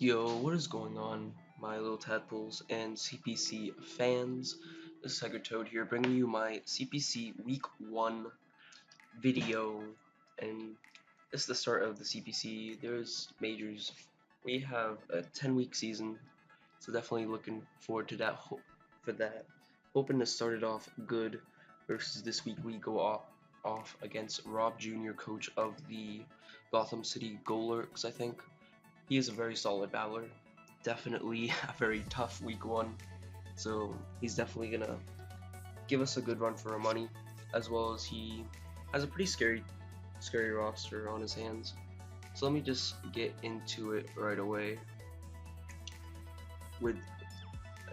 Yo, what is going on, my little tadpoles and CPC fans? This is Hikertoad here, bringing you my CPC Week 1 video, and this is the start of the CPC. There's majors. We have a 10-week season, so definitely looking forward to that. For that, hoping to start it off good. Versus this week, we go off against Rob Jr., coach of the Gotham City Golurks, I think. He is a very solid battler. Definitely a very tough week 1. So he's definitely gonna give us a good run for our money, as well as he has a pretty scary roster on his hands. So let me just get into it right away. With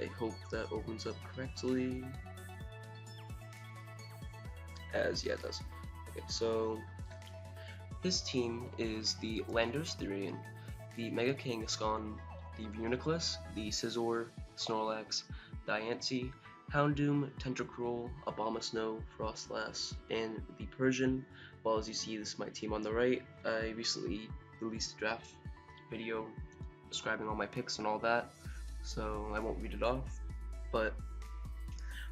I hope that opens up correctly. Yeah, it does. Okay, so his team is the Landers Therian, the Mega Kangaskhan, the Vuniclus, the Scizor, Snorlax, Diancie, Houndoom, Tentacruel, Abomasnow, Frostlass, and the Persian. Well, as you see, this is my team on the right. I recently released a draft video describing all my picks and all that, so I won't read it off, but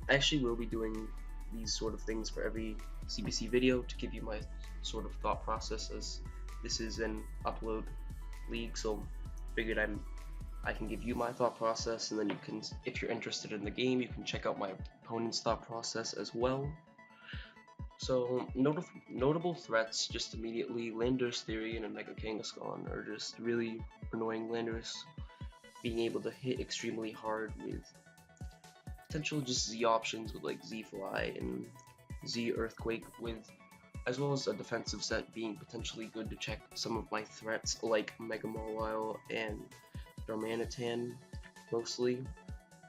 I actually will be doing these sort of things for every CPC video to give you my sort of thought process, as this is an upload league, so figured I can give you my thought process, and then you can, if you're interested in the game, you can check out my opponent's thought process as well. So notable threats just immediately: Landers Therian and Mega Kangaskhan are just really annoying. Landers being able to hit extremely hard with potential just Z options with like Z Fly and Z Earthquake, with as well as a defensive set being potentially good to check some of my threats like Mega Mawile and Darmanitan mostly,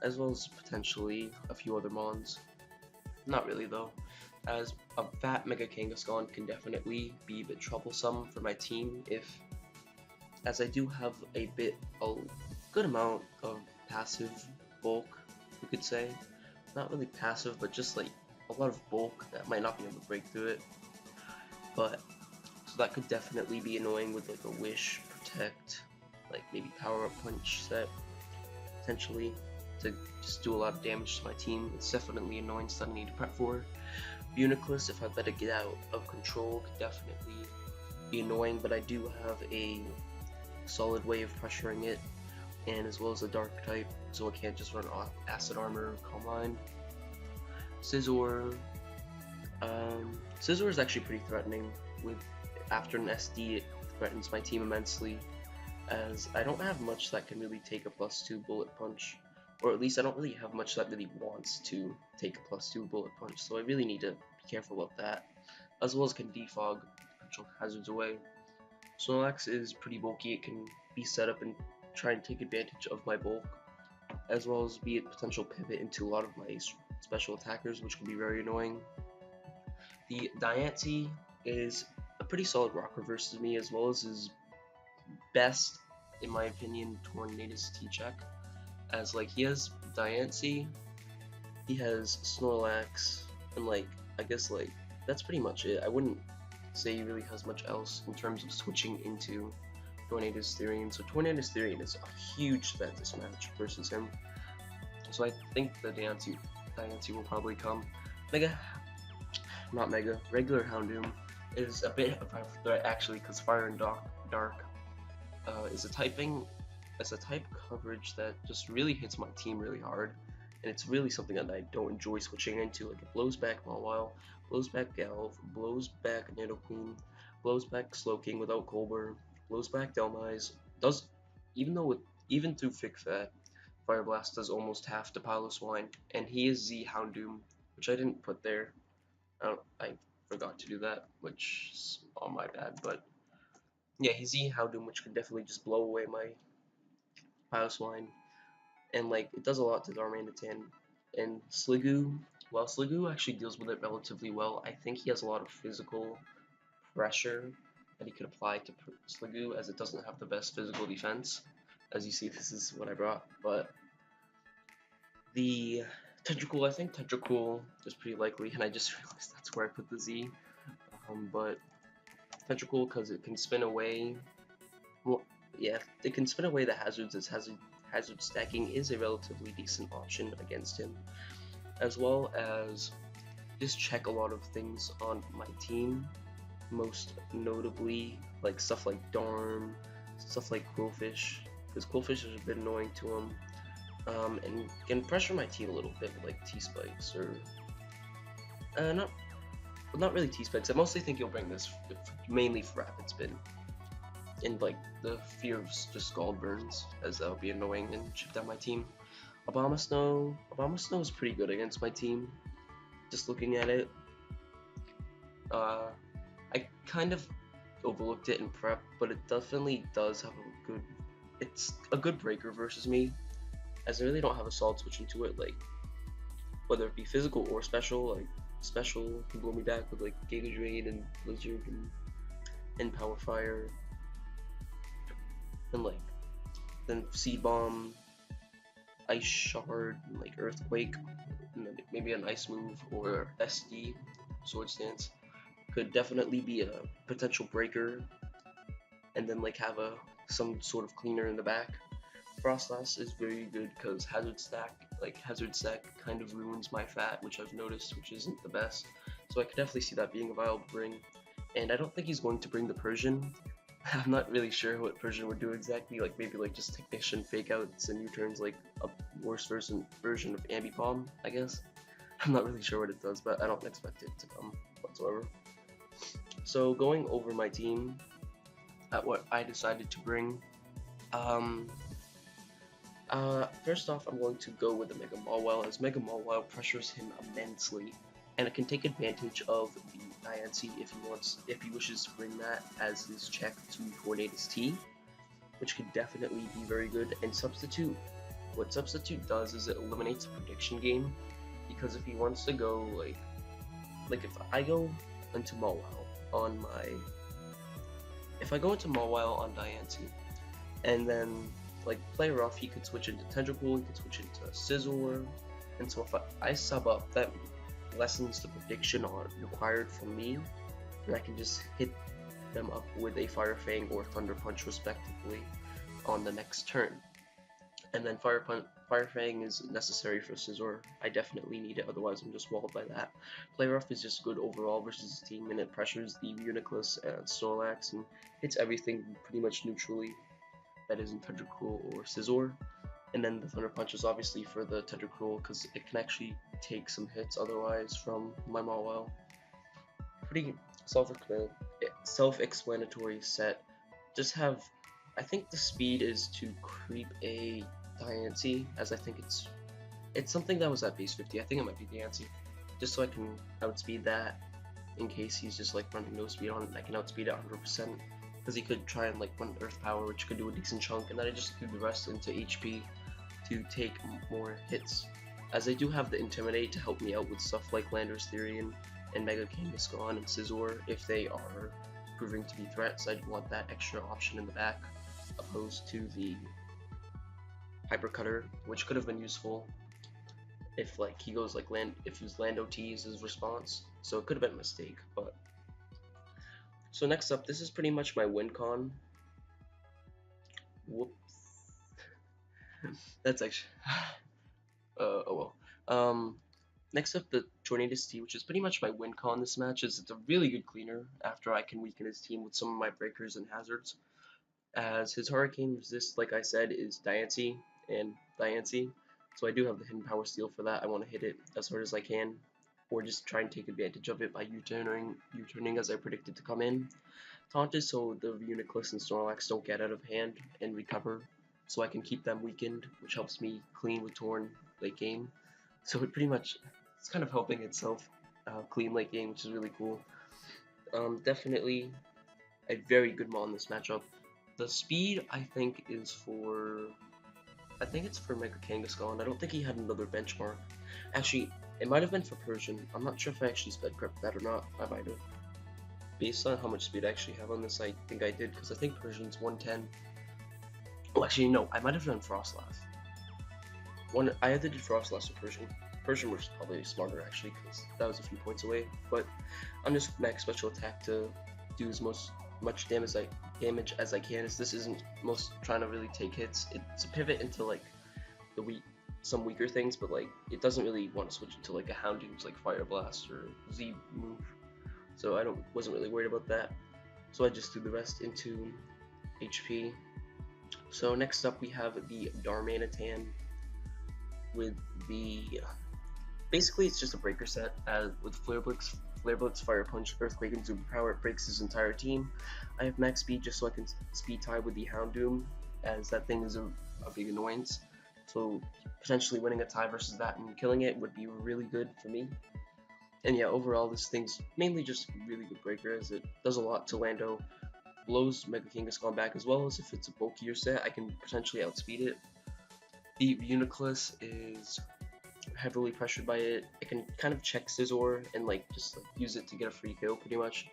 as well as potentially a few other mons. Not really though, as a fat Mega Kangaskhan can definitely be a bit troublesome for my team, as I do have a good amount of passive bulk, you could say. Not really passive, but just like a lot of bulk that might not be able to break through it. But so that could definitely be annoying with like a Wish, Protect, like maybe Power Up Punch set potentially to just do a lot of damage to my team. It's definitely annoying stuff I need to prep for. Uniclus, if I let it get out of control, could definitely be annoying, but I do have a solid way of pressuring it, and as well as a dark type, so I can't just run off Acid Armor, Calm Mind. Scizor. Scizor is actually pretty threatening. With after an SD, it threatens my team immensely, as I don't have much that can really take a +2 Bullet Punch, or at least I don't really have much that really wants to take a +2 Bullet Punch, so I really need to be careful about that, as well as can defog potential hazards away. Snorlax is pretty bulky. It can be set up and try and take advantage of my bulk, as well as be a potential pivot into a lot of my special attackers, which can be very annoying. The Diancie is a pretty solid rock reverse to me, as well as his best, in my opinion, Tornadus T-Check, as like he has Diancie, he has Snorlax, and like I guess like that's pretty much it. I wouldn't say he really has much else in terms of switching into Tornadus Therian. So Tornadus Therian is a huge threat this match versus him. So I think the Diancie will probably come. Regular Houndoom is a bit of a threat actually, because Fire and Dark is a type coverage that just really hits my team really hard, and it's really something that I don't enjoy switching into. Like it blows back Mawile, blows back Galv, blows back Nidoqueen, blows back Slowking without Colbur, blows back Delmise. Even through Thick Fat, Fire Blast does almost half to Piloswine, and he is Z Houndoom, which I didn't put there. I forgot to do that, which is all my bad, but yeah, he's Z Houndoom, which can definitely just blow away my Piloswine, and like it does a lot to Darmanitan. And Sliggoo, while Sliggoo actually deals with it relatively well, I think he has a lot of physical pressure that he could apply to Sliggoo, as it doesn't have the best physical defense. As you see, this is what I brought, but the Tentacruel, I think Tentacruel is pretty likely, and I just realized that's where I put the Z. But Tentacruel, because it can spin away. Well, yeah, they can spin away the hazards, as hazard stacking is a relatively decent option against him, as well as just check a lot of things on my team, most notably like stuff like Darm, stuff like Quillfish, because Quillfish is a bit annoying to him, and can pressure my team a little bit with like T-Spikes or not really T-Spikes. I mostly think he'll bring this mainly for Rapid Spin, and like the fear of just Scald Burns, as that would be annoying and chip down my team. Obama Snow is pretty good against my team. Just looking at it, I kind of overlooked it in prep, but it definitely does have a good. It's a good breaker versus me, as I really don't have a solid switch into it, like whether it be physical or special. Like special can blow me back with like Giga Drain and Blizzard and Power Fire, and like then Seed Bomb, Ice Shard, and like Earthquake, and then maybe an Ice Move or SD, Sword Stance, could definitely be a potential breaker, and then like have some sort of cleaner in the back. Frostlass is very good because Hazard Stack kind of ruins my fat, which I've noticed, which isn't the best. So I could definitely see that being a viable bring. And I don't think he's going to bring the Persian. I'm not really sure what Persian would do exactly, like maybe like just Technician, Fake Outs, and U-turns, like a worse version of Ambipom, I guess. I'm not really sure what it does, but I don't expect it to come whatsoever. So going over my team, at what I decided to bring, first off, I'm going to go with the Mega Mawile, as Mega Mawile pressures him immensely, and it can take advantage of the Diancie if he wishes to bring that as his check to Tornadus T, which could definitely be very good. And what Substitute does is it eliminates a prediction game, because if he wants to go like if I go into Mawile on Diancie, and then like play rough, he could switch into Tentacool, he could switch into Scizor, and so if I sub up, that lessens the prediction required from me, and I can just hit them up with a Fire Fang or Thunder Punch respectively on the next turn. And then Fire Fang is necessary for Scizor. I definitely need it, otherwise I'm just walled by that. Play Rough is just good overall versus his team, and it pressures the Uniclus and Snorlax and hits everything pretty much neutrally that isn't Tentacool or Scizor. And then the Thunder Punch is obviously for the Tentacool, because it can actually take some hits otherwise from my Mawile. Pretty self-explanatory set. I think the speed is to creep a Diancie, as I think it's something that was at base 50. I think it might be Diancie, just so I can outspeed that in case he's just like running no speed on it. I can outspeed it 100%, because he could try and like run Earth Power, which could do a decent chunk, and then I just do the rest into HP to take more hits, as I do have the Intimidate to help me out with stuff like Landorus Therian and Mega Kangaskhan and Scizor if they are proving to be threats. I'd want that extra option in the back, opposed to the Hyper Cutter, which could have been useful if like he goes like if his Land OT is his response, so it could have been a mistake. But so next up, this is pretty much my win con. Whoops. That's actually oh well. Next up, the Tornadus T, which is pretty much my win con this match, is it's a really good cleaner after I can weaken his team with some of my breakers and hazards, as his Hurricane resist, like I said, is Diancie and Diancie, so I do have the Hidden Power Steel for that. I want to hit it as hard as I can, or just try and take advantage of it by U-turning as I predicted to come in. Taunt is so the Uniclus and Snorlax don't get out of hand and recover, so I can keep them weakened, which helps me clean with Torn late game. So it's kind of helping itself clean late game, which is really cool. Definitely a very good Maul in this matchup. The speed, I think it's for Mega Kangaskhan. I don't think he had another benchmark. Actually, it might have been for Persian. I'm not sure if I actually sped prepped that or not. I might have. Based on how much speed I actually have on this, I think I did, because I think Persian's 110. Oh, actually, no, I might have done Frostlass. I either did Frostlass or Persian. Persian was probably smarter, actually, because that was a few points away. But I'm just max special attack to do as much damage damage as I can, as this isn't most trying to really take hits. It's a pivot into like some weaker things, but like it doesn't really want to switch into like a Houndoom's like Fire Blast or Z move. So I wasn't really worried about that. So I just threw the rest into HP. So next up we have the Darmanitan with the basically it's just a breaker set with Flare Blitz, Fire Punch, Earthquake, and Superpower. It breaks his entire team. I have max speed just so I can speed tie with the Houndoom, as that thing is a big annoyance. So potentially winning a tie versus that and killing it would be really good for me. And yeah, overall this thing's mainly just a really good breaker, as it does a lot to Lando, blows Mega Kangaskhan back, as well as if it's a bulkier set, I can potentially outspeed it. The Uniclus is heavily pressured by it. It can kind of check Scizor and like just like, use it to get a free kill pretty much.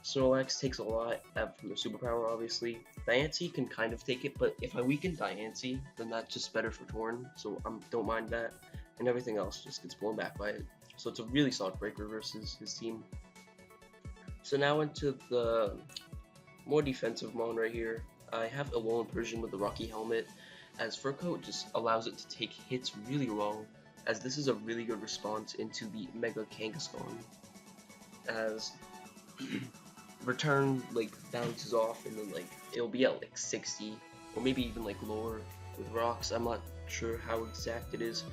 Snorlax takes a lot from the superpower, obviously. Diancie can kind of take it, but if I weaken Diancie, then that's just better for Torn, so I don't mind that. And everything else just gets blown back by it. So it's a really solid breaker versus his team. So now into the more defensive mon right here. I have Alolan Persian with the Rocky Helmet, as Fur Coat just allows it to take hits really well, as this is a really good response into the Mega Kangaskhan, as return like bounces off and then like it'll be at like 60 or maybe even like lower with rocks. I'm not sure how exact it is.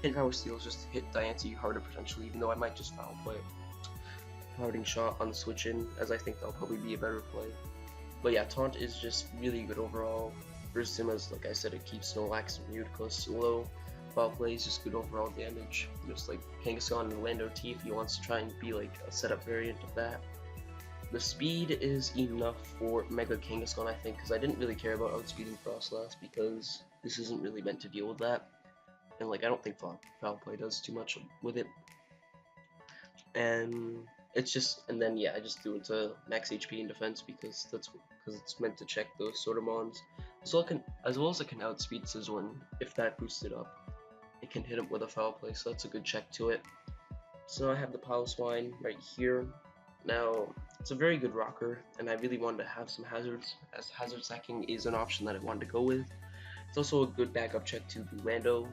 And Power Steals just hit Diancie harder potentially, even though I might just foul play. Parting Shot on the switch in, as I think that'll probably be a better play. But yeah, Taunt is just really good overall. Versus him, as like I said, it keeps Snorlax and Uniclus low. Foul play is just good overall damage. Just like Kangaskhan and Lando T if he wants to try and be like a setup variant of that. The speed is enough for Mega Kangaskhan, I think, because I didn't really care about outspeeding Frostlass because this isn't really meant to deal with that. And like I don't think foul play does too much with it. And it's just, and then yeah, I just threw it to max HP in defense because it's meant to check those sort of mons. So as well as it can outspeed Scizor, if that boosted up, it can hit him with a foul play, so that's a good check to it. So I have the Piloswine right here. Now, it's a very good rocker, and I really wanted to have some hazards, as hazard sacking is an option that I wanted to go with. It's also a good backup check to the Lando,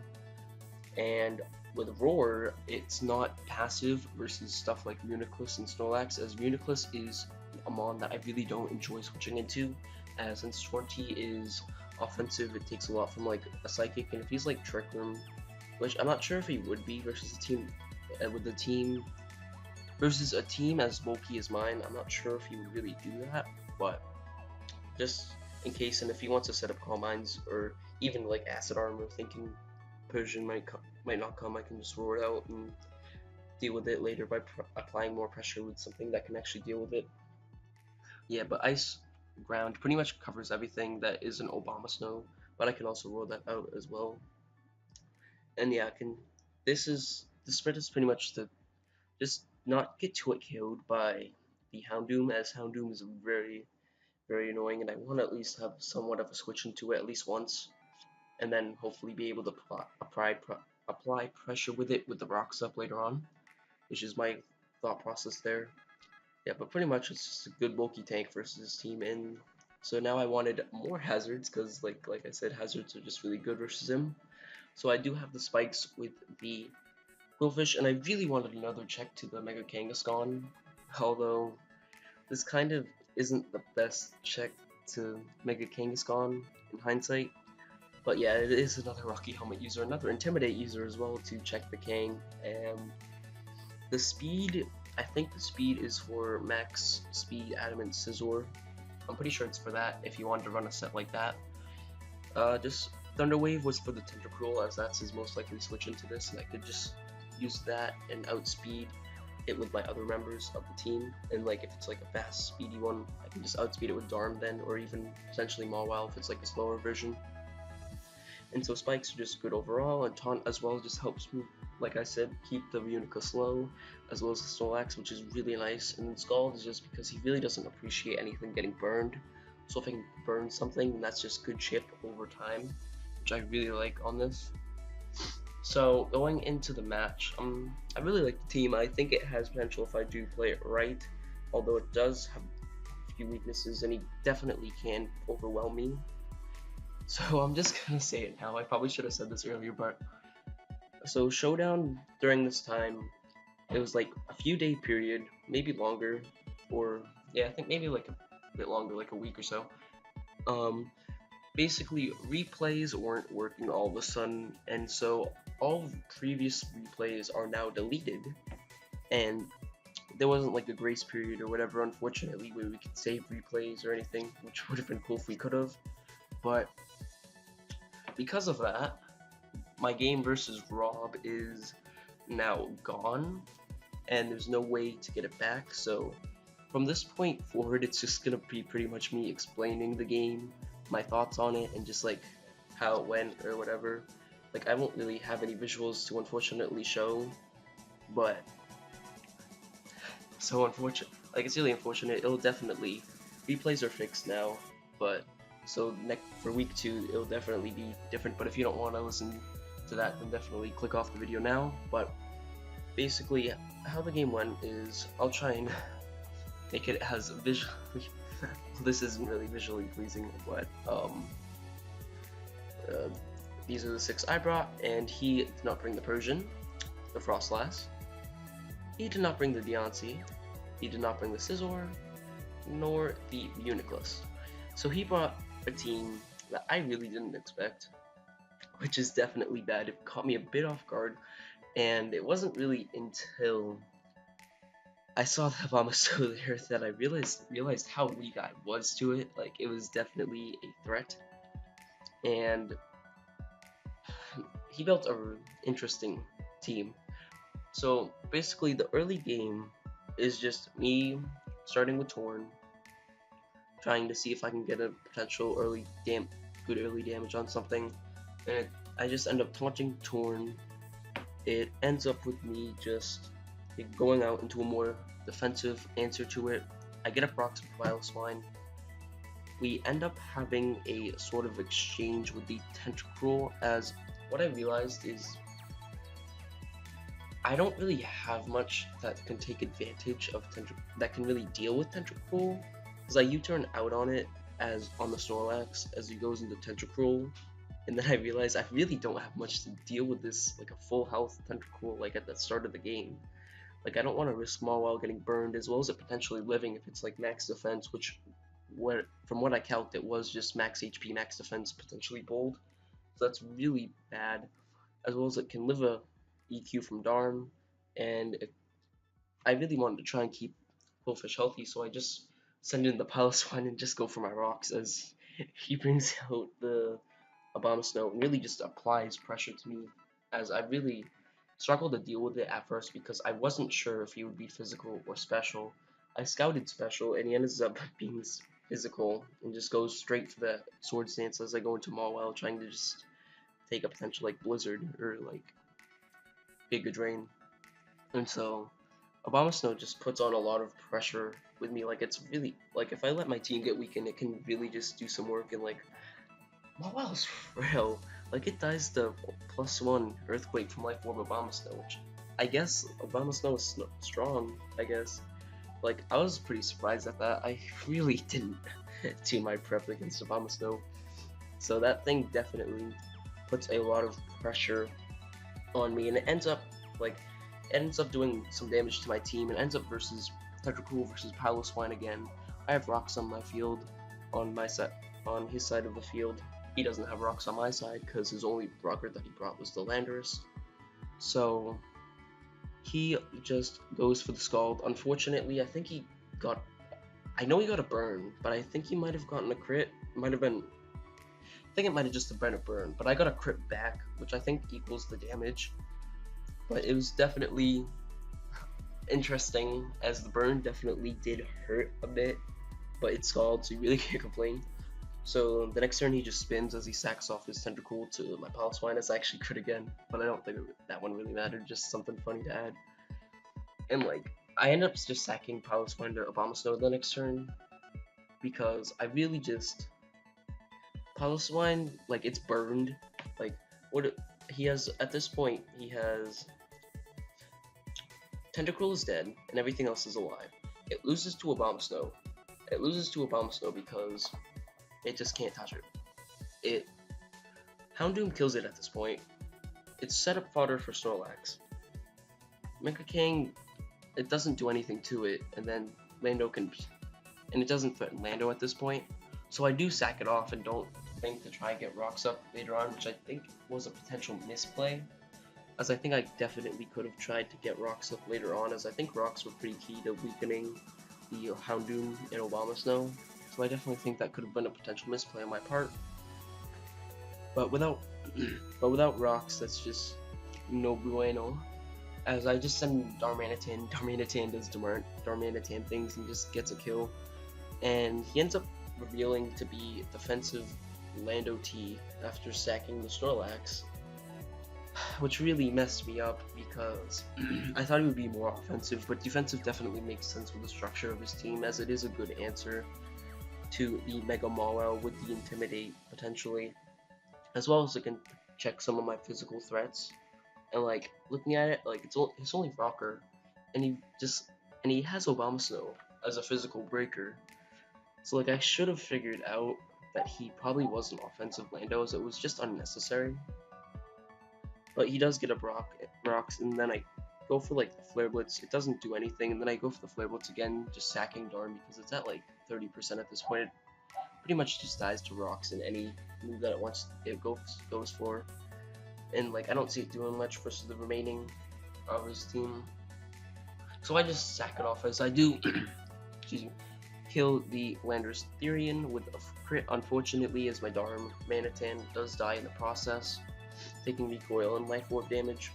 and with Roar, it's not passive versus stuff like Uniclus and Snorlax, as Uniclus is a mon that I really don't enjoy switching into, as since Torty is offensive, it takes a lot from like a Psychic, and if he's like Trick Room, which I'm not sure if he would be versus a team versus a team as bulky as mine, I'm not sure if he would really do that, but just in case, and if he wants to set up Calm Minds or even like Acid Armor, thinking Persian might not come, I can just roar it out and deal with it later by applying more pressure with something that can actually deal with it. Yeah, but Ice Ground pretty much covers everything that is an Obama Snow, but I can also roll that out as well. And yeah, the spread is pretty much to just not get too killed by the Houndoom, as Houndoom is very, very annoying, and I want to at least have somewhat of a switch into it at least once, and then hopefully be able to apply pressure with it with the rocks up later on, which is my thought process there. Yeah, but pretty much it's just a good bulky tank versus his team, and so now I wanted more hazards, because like I said, hazards are just really good versus him. So I do have the spikes with the Quillfish, and I really wanted another check to the Mega Kangaskhan, although this kind of isn't the best check to Mega Kangaskhan in hindsight. But yeah, it is another Rocky Helmet user, another Intimidate user as well to check the Kang. The speed, I think the speed is for max speed Adamant Scizor. I'm pretty sure it's for that if you wanted to run a set like that. Just Thunder Wave was for the Tentacruel, as that's his most likely switch into this, and I could just use that and outspeed it with my other members of the team. And like if it's like a fast speedy one, I can just outspeed it with Darm then, or even potentially Mawile if it's like a slower version. And so spikes are just good overall, and taunt as well just helps me, like I said, keep the Uniclus low, as well as the Snorlax, which is really nice. And then Scald is just because he really doesn't appreciate anything getting burned, so if I can burn something, that's just good chip over time, which I really like on this. So going into the match, I really like the team. I think it has potential if I do play it right, although it does have few weaknesses, and he definitely can overwhelm me. So I'm just gonna say it now. I probably should have said this earlier, but so Showdown during this time, it was like a few day period, maybe longer, or yeah, I think maybe like a bit longer, like a week or so. Um, Basically replays weren't working all of a sudden, and so all previous replays are now deleted, and there wasn't like a grace period or whatever, unfortunately, where we could save replays or anything, which would have been cool if we could have. But because of that, my game versus Rob is now gone, and there's no way to get it back. So from this point forward, it's just gonna be pretty much me explaining the game, my thoughts on it, and just like how it went or whatever. Like I won't really have any visuals to unfortunately show, but so unfortunate. Like it's really unfortunate. It'll definitely replays are fixed now, but so next for week 2 it'll definitely be different. But if you don't want to listen to that, then definitely click off the video now. But basically, how the game went is I'll try and make it as visually. This isn't really visually pleasing, but these are the 6 I brought, and he did not bring the Persian, the Frostlass. He did not bring the Deontay. He did not bring the Scizor, nor the Uniclus. So he brought a team that I really didn't expect, which is definitely bad. It caught me a bit off guard, and it wasn't really until I saw the Abomasnow there that I realized how weak I was to it. Like it was definitely a threat, and he built an interesting team. So basically, the early game is just me starting with Torn, trying to see if I can get a potential good early damage on something, and I just end up taunting Torn. It ends up with me just going out into a more defensive answer to it. I get up rocks with Piloswine. We end up having a sort of exchange with the Tentacruel, as what I realized is I don't really have much that can take advantage of that can really deal with Tentacruel, because I U-turn out on it as on the Snorlax as he goes into Tentacruel, and then I realize I really don't have much to deal with this, like a full health Tentacruel like at the start of the game. Like I don't want to risk Mawile getting burned, as well as it potentially living if it's like max defense, which from what I calced it was just max HP, max defense, potentially bold. So that's really bad, as well as it can live a EQ from Darm, and I really wanted to try and keep Bullfish healthy, so I just send in the Piloswine and just go for my rocks as he brings out the Abomasnow and really just applies pressure to me, as I really struggled to deal with it at first because I wasn't sure if he would be physical or special. I scouted special, and he ends up being physical and just goes straight for the Sword Stance as I go into Mawile, trying to just take a potential like Blizzard or like Giga Drain. And so Abomasnow just puts on a lot of pressure with me. Like it's really like if I let my team get weakened, it can really just do some work. And like Mawile's frail. Like it dies to +1 Earthquake from Life Orb Abomasnow, which I guess Abomasnow is strong. I guess. Like I was pretty surprised at that. I really didn't do my prep against Abomasnow, so that thing definitely puts a lot of pressure on me, and it ends up doing some damage to my team, and ends up versus Tentacruel versus Piloswine again. I have rocks on my field, on his side of the field. He doesn't have rocks on my side because his only rocker that he brought was the Landorus. So he just goes for the Scald. Unfortunately, I know he got a burn, but I think he might have gotten a crit. I think it might have just been a burn, but I got a crit back, which I think equals the damage. But it was definitely interesting, as the burn definitely did hurt a bit, but it's Scald, so you really can't complain. So the next turn he just spins as he sacks off his Tentacruel to my Piloswine. It's actually crit again, but I don't think that one really mattered, just something funny to add. And like, I end up just sacking Piloswine to Abomasnow the next turn, because I really just... Piloswine, like, it's burned. Like, he has, at this point, he has... Tentacruel is dead, and everything else is alive. It loses to Abomasnow, It loses to Abomasnow because it just can't touch it. Houndoom kills it at this point. It's set up fodder for Snorlax. Mega King, it doesn't do anything to it, and then Lando can, and it doesn't threaten Lando at this point. So I do sack it off and don't think to try and get rocks up later on, which I think was a potential misplay, as I think I definitely could have tried to get rocks up later on, as I think rocks were pretty key to weakening the Houndoom and Abomasnow. So I definitely think that could have been a potential misplay on my part. But without rocks, that's just no bueno. As I just send Darmanitan does Darmanitan things and just gets a kill. And he ends up revealing to be defensive Lando T after sacking the Snorlax, which really messed me up because I thought he would be more offensive, but defensive definitely makes sense with the structure of his team, as it is a good answer to the Mega Mawile with the Intimidate potentially, as well as it can check some of my physical threats. And like looking at it, like it's only Rocker, and he has Abomasnow as a physical breaker. So like I should have figured out that he probably wasn't offensive Lando, as it was just unnecessary. But he does get up rocks, and then I go for like the Flare Blitz. It doesn't do anything, and then I go for the Flare Blitz again, just sacking Darm because it's at like 30% at this point. It pretty much just dies to rocks in any move that it goes for. And like I don't see it doing much versus the remaining of his team. So I just sack it off as I do excuse me, kill the Landorus Therian with a crit, unfortunately, as my Darmanitan does die in the process, taking recoil and life orb damage.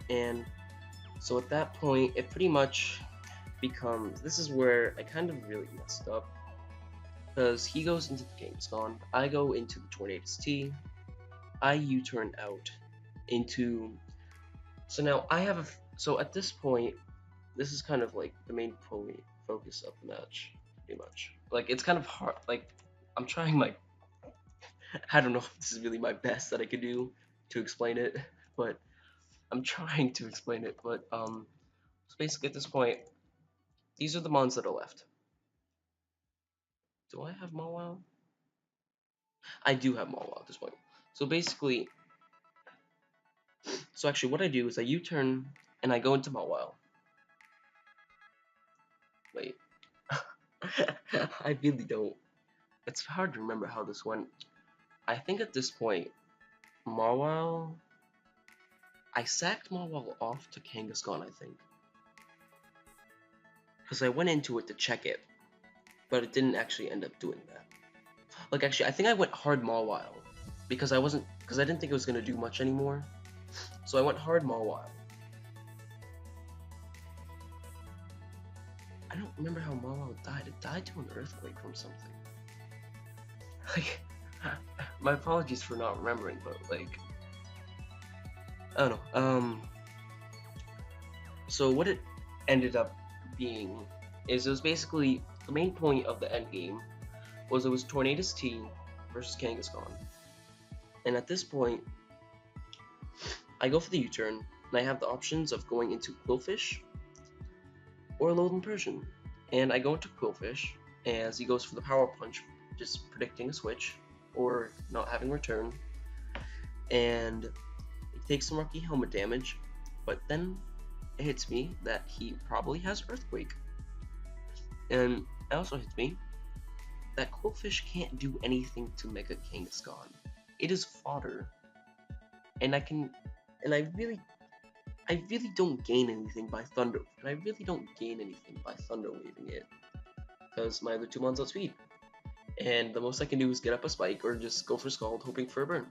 And so at that point, it pretty much becomes, this is where I kind of really messed up, because he goes into the Kangaskhan, I go into the Tornadus T, I U-turn out into, so now I have so at this point, this is kind of like the main focus of the match, pretty much. Like, it's kind of hard, like, I'm trying my, I don't know if this is really my best that I could do to explain it, but I'm trying to explain it, but, so basically at this point, these are the mons that are left. Do I have Mawile? I do have Mawile at this point. So basically, so actually what I do is I U-turn and I go into Mawile. Wait. I really don't. It's hard to remember how this went. I think at this point, Mawile, I sacked Mawile off to Kangaskhan, I think. Because I went into it to check it, but it didn't actually end up doing that. Like, actually, I think I went hard Mawile, because I didn't think it was going to do much anymore. So I went hard Mawile. I don't remember how Mawile died. It died to an earthquake from something. Like, my apologies for not remembering, but like, I don't know. So what it ended up being is it was basically the main point of the end game was it was Tornadus T versus Kangaskhan, and at this point, I go for the U-turn, and I have the options of going into Quillfish or Alolan Persian, and I go into Quillfish as he goes for the Power Punch, just predicting a switch or not having return, and it takes some Rocky Helmet damage, but then it hits me that he probably has Earthquake, and it also hits me that Quillfish can't do anything to Mega Kangaskhan. It is fodder, and I really don't gain anything by Thunder, and I really don't gain anything by Thunder Waving it, because my other two mons outspeed, and the most I can do is get up a Spike or just go for Scald, hoping for a burn.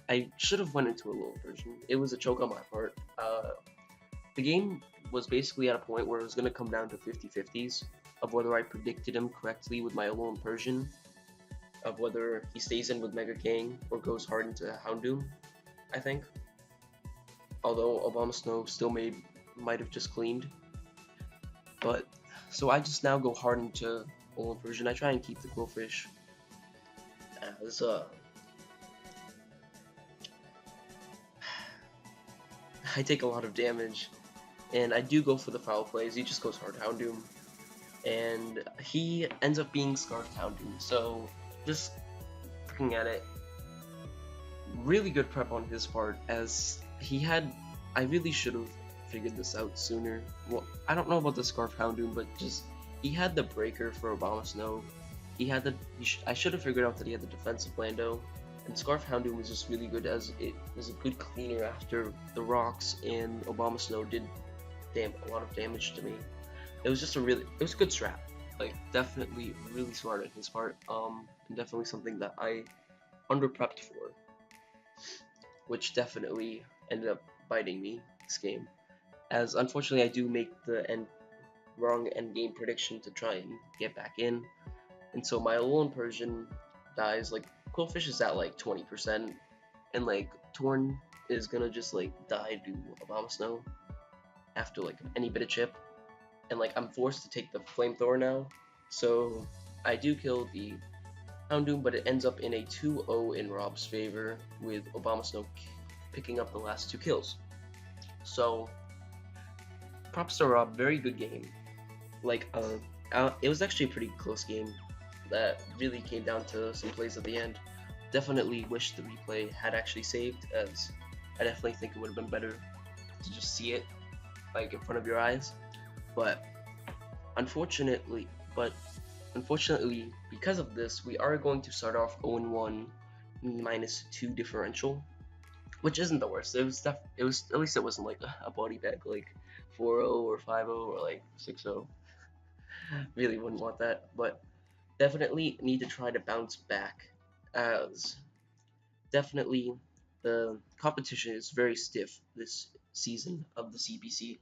I should have went into a Alolan Persian. It was a choke on my part. The game was basically at a point where it was going to come down to 50-50s of whether I predicted him correctly with my Alolan Persian, of whether he stays in with Mega King or goes hard into Houndoom, I think. Although Abomasnow still might have just cleaned. But, so I just now go hard into Alolan Persian. I try and keep the Quillfish as, I take a lot of damage, and I do go for the foul plays. He just goes hard Houndoom, and he ends up being Scarf Houndoom. So just looking at it, really good prep on his part, as he had. I really should have figured this out sooner. Well, I don't know about the Scarf Houndoom, but just he had the breaker for Obama Snow. He had the. I should have figured out that he had the defensive Blando, and Scarf Houndoom was just really good as it was a good cleaner after the rocks, and Obama Snow did a lot of damage to me. It was just it was a good strat. Like definitely really smart on his part. And definitely something that I under prepped for, which definitely ended up biting me this game. As unfortunately I do make the wrong end game prediction to try and get back in, and so my Alolan Persian dies. Like Quillfish is at like 20%, and like Torn is gonna just like die to Obama Snow after like any bit of chip, and like I'm forced to take the Flamethrower now. So I do kill the Houndoom, but it ends up in a 2-0 in Rob's favor, with Obama Snow picking up the last 2 kills. So props to Rob, very good game. Like it was actually a pretty close game that really came down to some plays at the end. Definitely wish the replay had actually saved, as I definitely think it would have been better to just see it like in front of your eyes. But unfortunately, because of this, we are going to start off 0-1 -2 differential, which isn't the worst. It was at least it wasn't like a body bag like 4-0 or 5-0 or like 6-0. Really wouldn't want that, but definitely need to try to bounce back, as definitely the competition is very stiff this season of the CPC.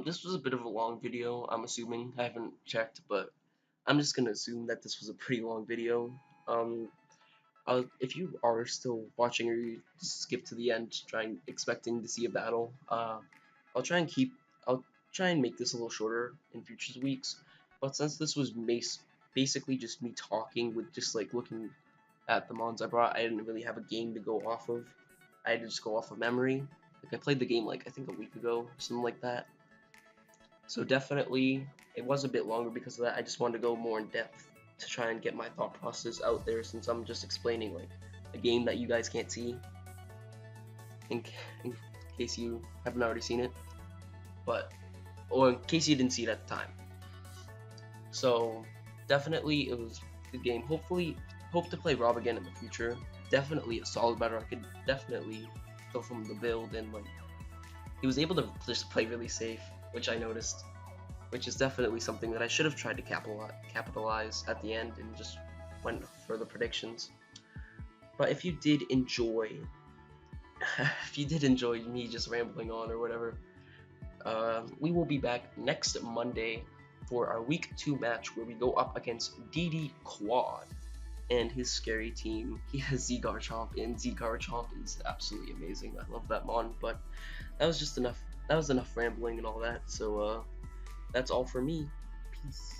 This was a bit of a long video, I'm assuming. I haven't checked, but I'm just gonna assume that this was a pretty long video. Um, if you are still watching, or you just skip to the end, expecting to see a battle, I'll try and I'll try and make this a little shorter in future weeks. But since this was basically just me talking with just like looking at the mons I brought, I didn't really have a game to go off of. I had to just go off of memory. Like I played the game like I think a week ago, something like that. So definitely it was a bit longer because of that. I just wanted to go more in depth to try and get my thought process out there, since I'm just explaining like a game that you guys can't see, in case you haven't already seen it, or in case you didn't see it at the time. So definitely it was a good game. Hope to play Rob again in the future. Definitely a solid battle. I could definitely go from the build, and like he was able to just play really safe, which I noticed, which is definitely something that I should have tried to capitalize at the end and just went for the predictions. But if you did enjoy me just rambling on or whatever, we will be back next Monday for our week 2 match, where we go up against DD Quad and his scary team. He has Zigarchomp, and Zigarchomp is absolutely amazing. I love that mon. But that was just enough. That was enough rambling and all that. So that's all for me. Peace.